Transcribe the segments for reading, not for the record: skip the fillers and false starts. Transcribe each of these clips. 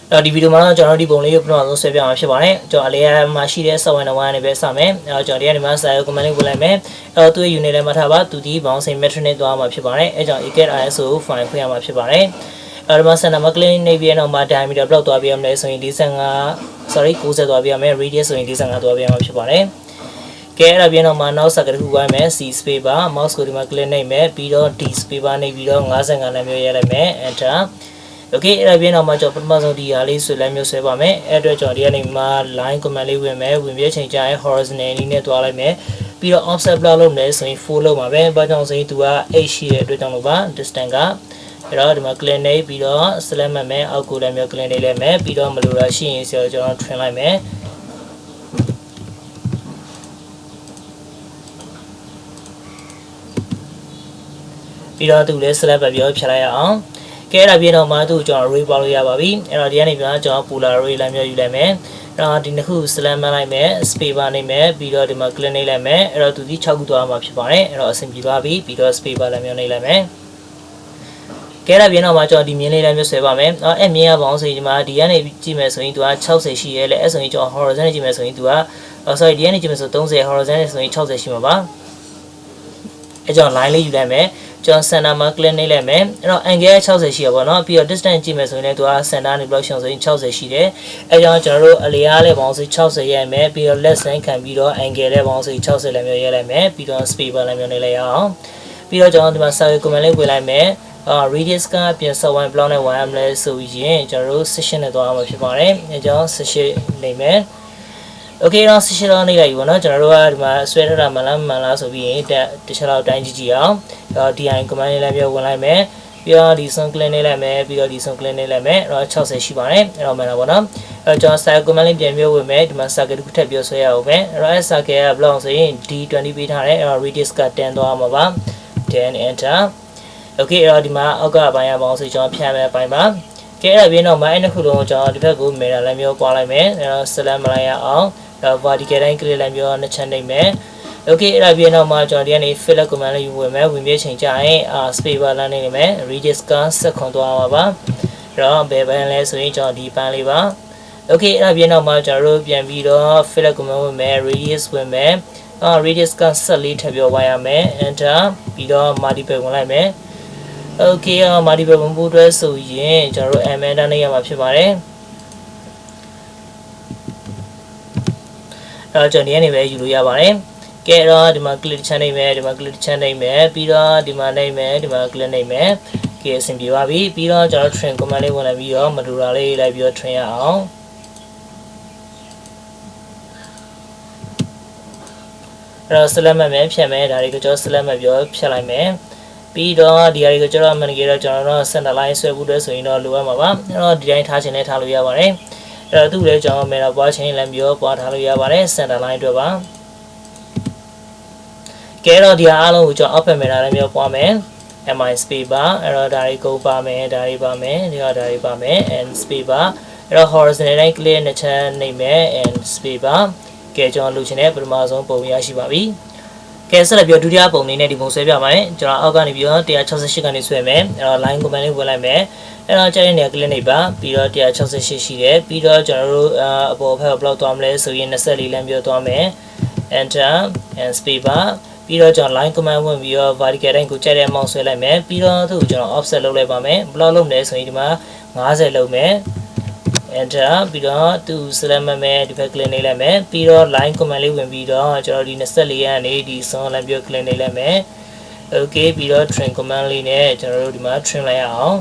ဒီဗီဒီယိုမှာတော့ကျွန်တော်ဒီပုံလေးကိုပြန်အောင်ဆွဲပြအောင်ဖြစ်ပါတယ်ကျွန်တော်အလေးရမှာရှိတဲ့ software နဲ့ဝိုင်းနေပဲစမယ်ကျွန်တော်ဒီကနေမှစာရုပ် command လေးဝင်လိုက်မယ်သူ့ရဲ့ unit ထဲမှာထားပါသူဒီ bouncing metric နဲ့သွားမှာဖြစ်ပါတယ်အဲကြောင့် CAD ISO file ဖွင့်ရမှာဖြစ်ပါတယ်ဒီမှာ center မှာ clean နေပြီးတော့မှ diameter ဘယ်လောက်သွားပြရမလဲဆိုရင်90သွားပြရမယ် radius ဆိုရင်45သွားပြရမှာဖြစ်ပါတယ်ကဲအဲ့ဒါပြန်တော့မှနောက်ဆက်တစ်ခုဝိုင်းမယ် C space bar mouse ကိုဒီမှာ click နှိပ်မယ်ပြီးတော့ D space bar နှိပ်ပြီးတော့55လမ်းမျိုးရလိုက်မယ် enter okay အဲ့ဒါပြန်တော့မှကျွန်တော်ပထမဆုံးဒီဟာလေးဆွဲလမ်းမျိုးဆွဲပါမယ်အဲ့အတွက်ကျွန်တော်ဒီကနေမှ line command လေးဝင်မယ်ဝင်ပြချိန်ကျရင် horizontal နည်းနဲ့သွားလိုက်မယ်ပြီးတော့ offset ဘယ်လောက်လုပ်မလဲဆိုရင်4လုပ်ပါပဲဘာကြောင့်ဆိုရင်သူက h ရှိတဲ့အတွက်ကြောင့်လို့ပါ distance ကအဲ့တော့ဒီမှာ click နှိပ်ပြီးတော့ select မှတ်မယ်အောက်ကိုလည်းမျိုး click နှိပ်လိုက်မယ်ပြီးတော့မလိုတာရှိရင်ဆိုတော့ကျွန်တော် trim လိုက်မယ်ပြီးတော့သူလည်း select ပဲပြောဖြတ်လိုက်ရအောင်ကဲအဲ့ဒါပြတော့မှသူ့ကျွန်တော် array ပေါက်လို့ရပါပြီအဲ့တော့ဒီကနေပြန်ကျွန်တော် polar array လမ်းမျိုးယူလိုက်မယ်အဲ့တော့ဒီနှစ်ခု select မှတ်လိုက်မယ် space bar နှိပ်မယ်ပြီးတော့ဒီမှာ click နှိပ်လိုက်မယ်အဲ့တော့သူဒီ6ခုသွားမှာဖြစ်ပါတယ်အဲ့တော့အဆင်ပြေသွားပြီပြီးတော့ space bar လမ်းမျိုးနှိပ်လိုက်မယ်ကဲအဲ့ဒါပြတော့မှကျွန်တော်ဒီမြင်းလေးလမ်းမျိုးဆွဲပါမယ်အဲ့မြင်းရပေါင်းဆိုရင်ဒီမှာဒီကနေကြည့်မယ်ဆိုရင်သူက60ရှိရဲလေအဲ့ဆိုရင်ကျွန်တော် horizontal ကြည့်မယ်ဆိုရင်သူကsorry ဒီကနေကြည့်မယ်ဆို30 horizontal ဆိုရင်60ရှိမှာပါအဲ့ကြောင့် line လေးယူလိုက်မယ်ကျွန်တော် center မှာ click နှိပ်လိုက်မယ်အဲ့တော့ angle 60ရှိရပါတော့ပြီးတော့ distance ကြည့်မယ်ဆိုရင်လည်းသူက center နေ block ရှောင်ဆိုရင်60ရှိတယ်အဲ့ကြောင့်ကျွန်တော်တို့အလျားလေးပေါင်းဆို60ရမယ်ပြီးတော့ less sign ခံပြီးတော့ angle လေးပေါင်းဆို60လည်းမျိုးရလိုက်မယ်ပြီးတော့ space bar လည်းမျိုးနှိပ်လိုက်ရအောင်ပြီးတော့ကျွန်တော်ဒီမှာ circle command လေးဝင်လိုက်မယ်radius ကပြန် 1 block နဲ့ဝိုင်းရမလဲဆိုရင်ကျွန်တော်တို့ section နဲ့သွားရမှာဖြစ်ပါတယ်အဲကြောင့် section နှိပ်မယ် okay တော့ section တော့နှိပ်လိုက်ပြီပေါ့နော်ကျွန်တော်တို့ကဒီမှာဆွဲထားတာမှန်လားဆိုပြီးရင်တခြားတော့တိုင်းကြည့်အောင်DI command လေးလည်းပြောဝင်လိုက်မယ်ပြီးတော့ဒီဆုံး click နှိပ်လိုက်မယ်ပြီးတော့ဒီဆုံး click နှိပ်လိုက်မယ်အဲ့တော့60ရှိပါတယ်အဲ့တော့မှန်တာပေါ့နော်အဲ့တော့ကျွန်တော် circle command လေးပြန်ပြောဝင်မယ်ဒီမှာ circle တစ်ခုထပ်ပြောဆွဲရအောင်မယ်အဲ့တော့ circle ကဘယ်လောက်ဆိုရင် D20 ပေးထားတယ်အဲ့တော့ radius က10သွားမှာပါ10 enter okay အဲ့တော့ဒီမှာအောက်ကပိုင်းရပါအောင်ဆိုကျွန်တော်ဖြတ်မယ်ပိုင်းပါကဲအဲ့ဒါပြီးတော့မှအဲ့နှစ်ခုလုံးကိုကျွန်တော်ဒီဘက်ကို mirror လမ်းမျိုးပွားလိုက်မယ်အဲ့တော့ select မလိုက်ရအောင်vertical တိုင်း click လမ်းမျိုးနှစ်ချက်နှိပ်မယ် okay အဲ့ဒါပြီးတော့မှကျွန်တော်ဒီကနေ fill command လေးယူဝင်မယ်ဝင်ပြချိန်ကျရင်space bar လမ်းနှိပ်နေမယ် radius က7ခွန်သွားမှာပါအဲ့တော့ဘယ်ဘန်းလဲဆိုရင်ကျွန်တော်ဒီပန်းလေးပါ okay အဲ့ဒါပြီးတော့မှကျွန်တော်တို့ပြန်ပြီးတော့ fill command ဝင်မယ် radius ဝင်မယ်radius က14ထပ်ပြောဝိုင်းရမယ် enter ပြီးတော့ multiple ဝင်လိုက်မယ် okay multiple ဝင်ဖို့အတွက်ဆိုရင်ကျွန်တော်တို့ mm တန်းနေရမှာဖြစ်ပါတယ်အဲ့တော့ကျွန်တော်ဒီကနေပဲယူလို့ရပါတယ်ကဲတော့ဒီမှာ click ချမ်းနေမယ်ဒီမှာ click ချမ်းနေမယ်ပြီးတော့ဒီမှာနေမယ်ဒီမှာ click နေမယ်ကဲအဆင်ပြေပါပြီပြီးတော့ကျွန်တော် trim command လေးဝင်လိုက်ပြီးတော့မတူတာလေးလိုက်ပြီးတော့ trim ရအောင်အဲ့တော့ select မှတ်မယ်ဖြတ်မယ်ဒါတွေကိုကျွန်တော် select မှတ်ပြီးတော့ဖြတ်လိုက်မယ်ပြီးတော့ဒီဟာတွေကိုကျွန်တော် manager တော့ကျွန်တော်တို့ center line ဆွဲဖို့အတွက်ဆိုရင်တော့လိုရမှာပါအဲ့တော့ဒီတိုင်းထားခြင်းနဲ့ထားလို့ရပါတယ်အဲ့တော့သူ့လည်းကျွန်တော် mirror ပွားခြင်းလည်းပြီးတော့ပွားထားလို့ရပါတယ် center line အတွက်ပါကဲတော့ဒီအားလုံးကိုကျွန်တော် output mirror လည်းမျိုးပွားမယ် mi space bar အဲ့တော့ဒါတွေကိုပါမယ်ဒါတွေပါမယ်ဒီတော့ဒါတွေပါမယ် and space bar အဲ့တော့ horizontal တိုင်း clear နှစ်ချက်နှိပ်မယ် and space bar ကဲကျွန်တော်လုပ်ချင်တဲ့ပထမဆုံးပုံရရှိပါပြီကဲဆက်လက်ပြီးဒုတိယပုံလေးနဲ့ဒီပုံဆွဲပြပါမယ်ကျွန်တော်အောက်ကနေပြီးတော့168ကနေဆွဲမယ်အဲ့တော့ line command လေးဝင်လိုက်မယ်အဲ့တော့ကျတဲ့နေရာ click နှိပ်ပါပြီးတော့168ရှိတယ်ပြီးတော့ကျွန်တော်တို့အပေါ်ဘက်ဘလောက်သွားမလဲဆိုရင်24လမ်းပြောသွားမယ် enter and space bar ပြီးတော့ကျွန်တော် line command ဝင်ပြီးတော့ vertical တိုင်းကိုကျတဲ့ mouse ဆွဲလိုက်မယ်ပြီးတော့သူ့ကိုကျွန်တော် offset လုပ်လိုက်ပါမယ်ဘလောက်လုပ်မလဲဆိုရင်ဒီမှာ50လုပ်မယ် enter ပြီးတော့သူ select မှတ်မယ်ဒီဘက် click နှိပ်လိုက်မယ်ပြီးတော့ line command လေးဝင်ပြီးတော့ကျွန်တော်ဒီ24ရကနေဒီဆုံးလမ်းပြော click နှိပ်လိုက်မယ် okay ပြီးတော့ trim command လေးနဲ့ကျွန်တော်တို့ဒီမှာ trim လိုက်ရအောင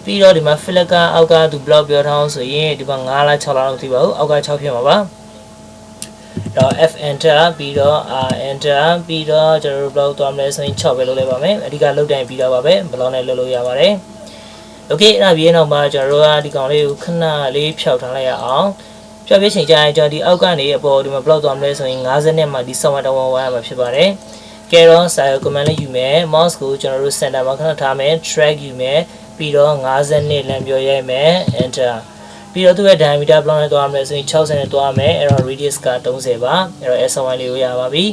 ်ပြီးတော့ဒီမှာ fill ကအောက်ကသူ block ပြောထားအောင်ဆိုရင်ဒီမှာ5လား6လားတော့မသိပါဘူးအောက်က6ဖြစ်မှာပါတော့ f enter ပြီးတော့ r enter ပြီးတော့ကျွန်တော်တို့ block သွားမလဲဆိုရင်6ပဲလုပ်လိုက်ပါမယ်အဓိကလုတ်တိုင်းပြီးတော့ပါပဲ block နဲ့လုပ်လို့ရပါတယ် okay အဲ့ဒါပြီးရင်တော့မှကျွန်တော်တို့ကဒီကောင်လေးကိုခဏလေးဖြောက်ထားလိုက်ရအောင်ဖြောက်ပြချိန်ကျရင်ကျွန်တော်ဒီအောက်ကနေအပေါ်ဒီမှာ block သွားမလဲဆိုရင်50နဲ့မှဒီ software တောင်းဝိုင်းရမှာဖြစ်ပါတယ်ကဲတော့ circle command လေးယူမယ် mouse ကိုကျွန်တော်တို့ center မှာခဏထားမယ် drag ယူမယ်ပြီးတော့50နဲ့လမ်းပြောရိုက်မယ် enter ပြီးတော့သူ့ရဲ့ diameter block နဲ့သွားမယ်ဆိုရင်60နဲ့သွားမယ်အဲ့တော့ radius က30ပါအဲ့တော့ S1 လေးကိုရပါပြီ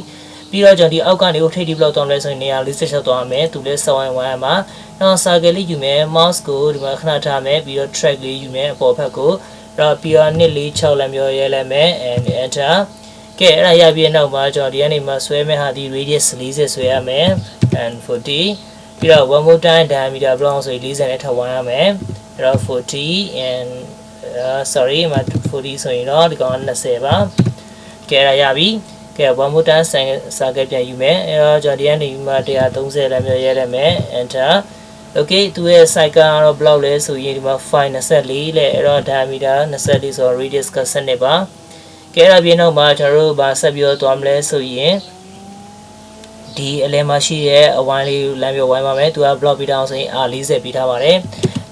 ပြီးတော့ကျွန်တော်ဒီအောက်ကနေကိုထိပ်ဒီဘလောက်တောင်းလဲဆိုရင်နေရာ46တောင်းရမယ်သူလည်း7 1မှာနောက် circle လေးယူမယ် mouse ကိုဒီမှာခဏထားမယ်ပြီးတော့ track လေးယူမယ်အပေါ်ဘက်ကိုတော့ပြီးတော့246လမ်းပြောရဲလိုက်မယ် and enter ကဲအဲ့ဒါရပြီးနောက်မှာကျွန်တော်ဒီကနေမှဆွဲမဲ့ဟာဒီ radius 40ဆွဲရမယ် and 40ပြီးတော့ one more time diameter ဘယ်လောက်ဆိုရင်40နဲ့ထပ်ဝိုင်းရမယ်အဲ့တော့40 and sorry မှာ40ဆိုရင်တော့ဒီကောင်က20ပါကဲအဲ့ဒါရပြီကဲ one more time စာကပြန်ယူမယ်အဲ့တော့ကျွန်တော်ဒီကနေမှ130လမ်းပြောရဲလိုက်မယ် enter okay သူရဲ့ size ကတော့ဘယ်လောက်လဲဆိုရင်ဒီမှာ524လဲအဲ့တော့ diameter 24ဆိုတော့ radius က7ပါကဲအဲ့ဒါပြီးနောက်မှာကျွန်တော်တို့ဗာဆက်ပြီးတော့သွားမလဲဆိုရင်ဒီအလဲမှာရှိတဲ့အဝိုင်းလေးလမ်းပြောဝိုင်းပါမယ်သူက block ပြီးတော့ဆိုရင် R40 ပြီးထားပါတယ်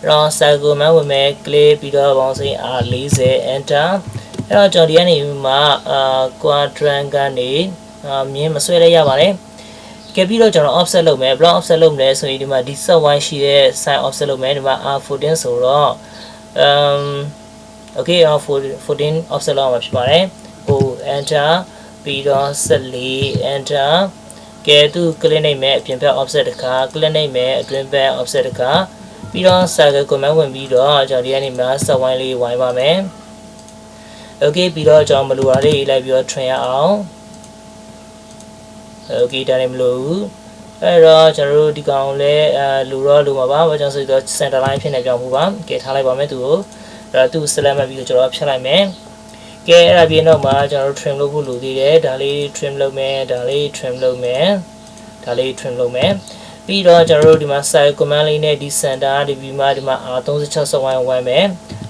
အဲ့တော့ circle မှဝင်မယ် click ပြီးတော့ပေါင်းဆိုရင် R40 enter အဲ့တော့ကျွန်တော်ဒီကနေမှquadrant ကနေမြင်းမဆွဲလိုက်ရပါတယ်ကဲပြီးတော့ကျွန်တော် offset လုပ်မယ် block offset လုပ်မလဲဆိုရင်ဒီမှာဒီ set y ရှိတဲ့ side offset လုပ်မယ်ဒီမှာ R14 ဆိုတော့okay 14 offset လောက်မှာဖြစ်ပါတယ်ဟို enter ပြီးတော့ 14 enter ကဲသူ click နိုင်မယ်အပြင်ဘက် offset တစ်ခါ click နိုင်မယ်အတွင်းဘက် offset တစ်ခါပြီးတော့ circle command ဝင်ပြီးတော့ကျွန်တော်ဒီကနေမှ set y လေးဝိုင်းပါမယ်okay ပြီးတော့ကျွန်တော်မလိုတာလေးလိုက်ပြီးတော့ train ရအောင် okay ဒါလည်းမလိုဘူးအဲ့တော့ကျွန်တော်တို့ဒီကောင်လဲလူမှာပါဘာကြောင့်ဆိုတော့ center line ဖြစ်နေပြောင်းမှုပါကဲထားလိုက်ပါမယ်သူကိုအဲ့တော့သူ select မှပြီးတော့ကျွန်တော်ဖြတ်လိုက်မယ်ကဲအဲ့ဒါပြီးတော့မှကျွန်တော်တို့ trim လုပ်ဖို့လိုသေးတယ်ဒါလေး trim လုပ်မယ်ဒါလေး trim လုပ်မယ်ဒါလေး trim လုပ်မယ်ပြီးတော့ကျွန်တော်တို့ဒီမှာ side command လေးနဲ့ဒီ center ဒီပြီးမှဒီမှာ R36 စဝိုင်းဝိုင်းမယ်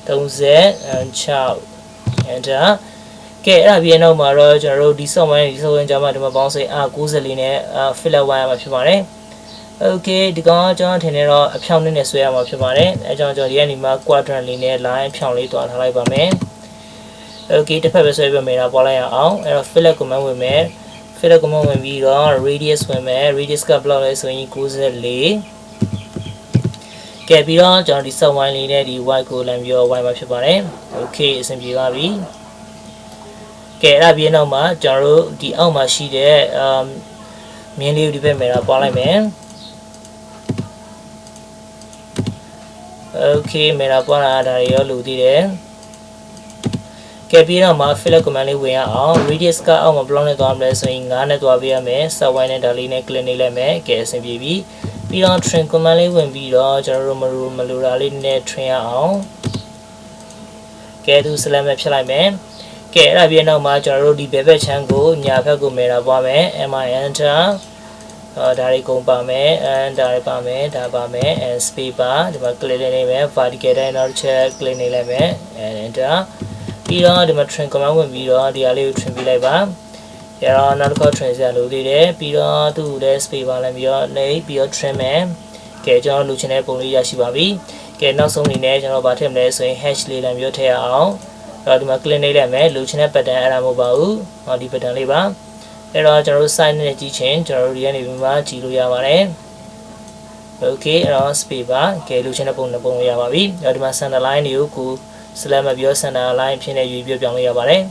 36 enter ကဲအဲ့ဒါပြီးနောက်မှာတော့ကျွန်တော်တို့ဒီ software ဒီ software ကြောင့်မှဒီမှာပေါင်းစိ R90 လေးနဲ့ fill up ဝိုင်းရမှာဖြစ်ပါတယ် okay ဒီကောင်ကျွန်တော်ထင်နေတော့အဖြောင်းနဲ့ဆွဲရမှာဖြစ်ပါတယ်အဲကြောင့်ကျွန်တော်ဒီကနေမှ quadrant လေးနဲ့ line ဖြောင်းလေးတွားထားလိုက်ပါမယ် okay တစ်ဖက်ပဲဆွဲပြမယ်တော့ပေါ်လိုက်ရအောင်အဲ့တော့ fill up command ဝင်မယ် fill up command ဝင်ပြီးတော့ radius ဝင်မယ် radius ကဘယ်လောက်လဲဆိုရင်94ကဲပြီးတော့ကျွန်တော်ဒီ software လေးနဲ့ဒီ white ကိုလမ်းပြော white မှာဖြစ်ပါတယ် okay အဆင်ပြေပါပြီကဲအဲ့ဒါပြီးနောက်မှာကျွန်တော်တို့ဒီအောက်မှာရှိတဲ့မြင်းလေးကိုဒီဘက်မှာပွားလိုက်မယ် okay မှာပွားလာတာတွေရောလူသေးတယ်ကဲပြီးတော့မှာ fill command လေးဝင်ရအောင် radius ကအောက်မှာ block နဲ့သွားမလဲဆိုရင်9နဲ့သွားပေးရမယ် set y နဲ့ဒါလေးနဲ့ click နေလိုက်မယ်ကဲအဆင်ပြေပြီပြီးတော့ trim command လေးဝင်ပြီးတော့ကျွန်တော်တို့မလိုတာလေးနဲ့ trim ရအောင်ကဲသူ select မဲ့ဖြတ်လိုက်မယ်ကဲအဲ့ဒါပြီးနောက်မှာကျွန်တော်တို့ဒီဘယ်ဘက်ချမ်းကိုညာဘက်ကိုမဲတာပွားမယ် mi enter ဒါတွေကုန်ပါမယ် and ဒါတွေပါမယ်ဒါပါမယ် and space bar ဒီမှာ click နေမယ် vertical တိုင်းနောက်တစ်ချက် click နေလိုက်မယ် and enter ပြီးတော့ဒီမှာ trim command ဝင်ပြီးတော့ဒီဟာလေးကို trim ပြလိုက်ပါအဲ့တော့နောက်တစ်ခါ trim စရာလိုသေးတယ်ပြီးတော့သူ့ကိုလည်း space bar လိုက်ပြီးတော့နှိပ်ပြီးတော့ trim မယ်ကဲကျွန်တော်လိုချင်တဲ့ပုံလေးရရှိပါပြီကဲနောက်ဆုံးအနေနဲ့ကျွန်တော်ဗာထည့်မလဲဆိုရင် hash လေးလည်းမျိုးထည့်ရအောင်အဲ့တော့ဒီမှာ click နေလိုက်မယ်လိုချင်တဲ့ pattern အဲ့ဒါမဟုတ်ပါဘူးဟောဒီ pattern လေးပါအဲ့တော့ကျွန်တော်တို့ size နဲ့ကြည့်ချင်းကျွန်တော်တို့ဒီကနေပြီးမှကြည့်လို့ရပါတယ် okay အဲ့တော့ space bar ကဲလိုချင်တဲ့ပုံနဲ့ပုံလို့ရပါပြီအဲ့တော့ဒီမှာ center line တွေကိုကို select မပြော center line ဖြစ်နေရွေးပြောင်းလို့ရပါတယ်